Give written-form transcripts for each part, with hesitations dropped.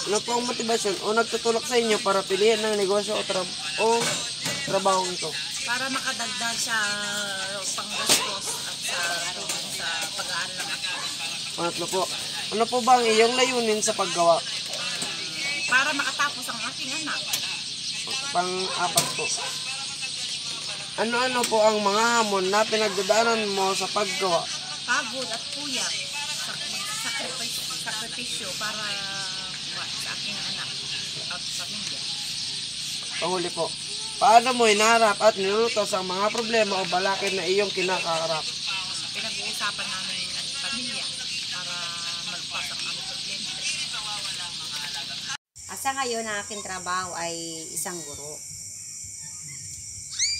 Ano po ang motibasyon o nagtutulak sa inyo para piliin ng negosyo o trabaho ito? Para makadagdag sa panggastos at sa tulong sa pag-aaral ng anak. Pangatlo po, ano po ba ang iyong layunin sa paggawa? Para makatapos ang aking anak. Pang-apat po, ano-ano po ang mga hamon na pinagdadaanan mo sa paggawa? Pagod at puyat. Sakripisyo para sa aking anak at pamilya. Panghuli po, paano mo hinaharap at nilulutos ang mga problema o balakid na iyong kinakaharap? Pinag-uusapan namin ng pamilya para magpas ang aming problema. Sa ngayon, ang aking trabaho ay isang guro.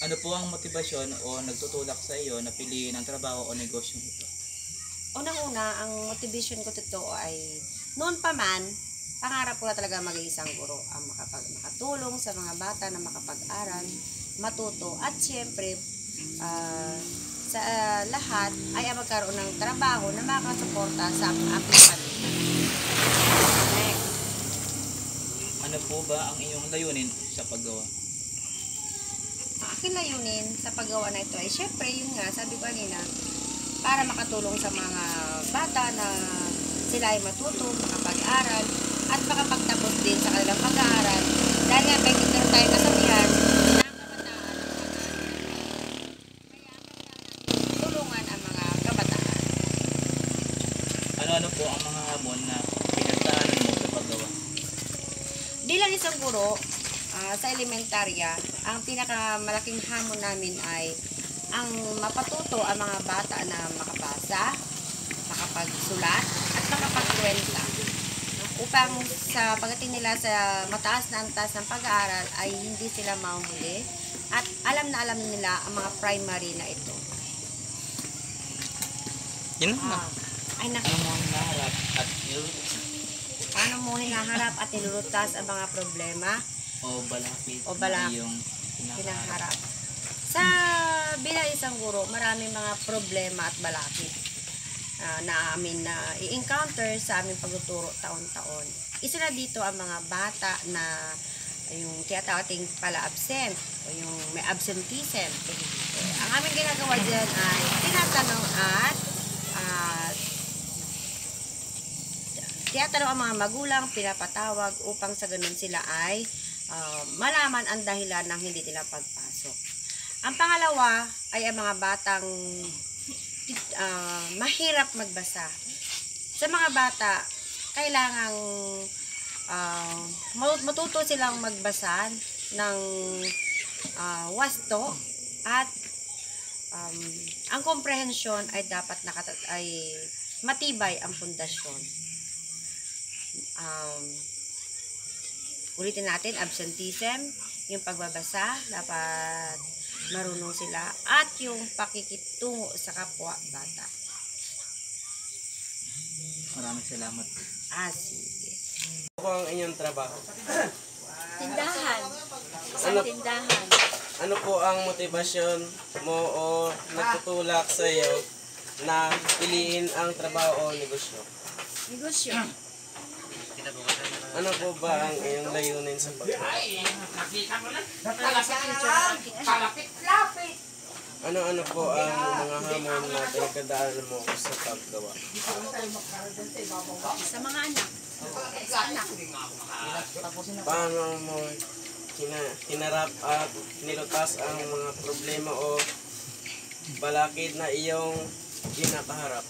Ano po ang motibasyon o nagtutulak sa iyo na piliin ang trabaho o negosyo ito? Unang-una, ang motivation ko dito ay noon pa man, pangarap ko na talaga maging isang guro. Ang makatulong sa mga bata na makapag-aral, matuto, at siyempre, sa lahat ay ang magkaroon ng trabaho na makasuporta sa aking pamilya. Next. Ano po ba ang iyong layunin sa paggawa? Ang aking layunin sa paggawa na ito ay siyempre, yun nga, sabi ko kanina, para makatulong sa mga bata na sila ay matuto, makapag-aral, at makapagtapos din sa kanilang pag-aaral. Dahil nga, may meron tayong kasabihan na ang kabataan, kaya tulungan ang mga kabataan. Ano-ano po ang mga hamon na pinagdaanan mo sa paggawa? Bilang isang guro, sa elementarya, ang pinakamalaking hamon namin ay ang mapatuto ang mga bata na makabasa, makapagsulat, at makapagkwenta. Upang sa pagdating nila sa mataas na antas ng pag-aaral ay hindi sila mahuhuli at alam na alam nila ang mga primary na ito. Yun na. Ay naku. Ano mo ang naharap at nilulutas? Paano mo hinaharap at nilulutas ang mga problema O balakid O balak- na iyong hinaharap? Sa bilang isang guro, maraming mga problema at balakid na amin na i-encounter sa aming pagtuturo taon-taon. Isa na dito ang mga bata na yung tinatawag pala absent o yung may absenteeism. Ang aming ginagawa dyan ay tinatanong at tinatanong ang mga magulang, pinapatawag upang sa ganun sila ay malaman ang dahilan ng hindi nila pagpasok. Ang pangalawa ay ang mga batang mahirap magbasa. Sa mga bata, kailangang matuto silang magbasa ng wasto at ang komprehensyon ay dapat ay matibay ang pundasyon. Ulitin natin, absenteeism, yung pagbabasa, dapat marunong sila, at yung pakikitungo sa kapwa bata. Maraming salamat. Sige. Ano po ang inyong trabaho? Tindahan. Sa Ano- tindahan. Ano po ang motibasyon mo o nagtutulak sa iyo na piliin ang trabaho o negosyo? Negosyo. Ano po ba ang iyong layunin sa paggawa? Para sa future ng aking anak. Ano-ano po ang mga hamon na pinagdadaanan mo sa paggawa? Sa mga anak. Sa anak. Paano mo hinarap at nilutas ang mga problema o balakid na iyong kinakaharap?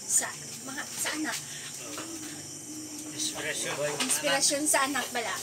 Sa anak. Inspirasyon sa anak pala.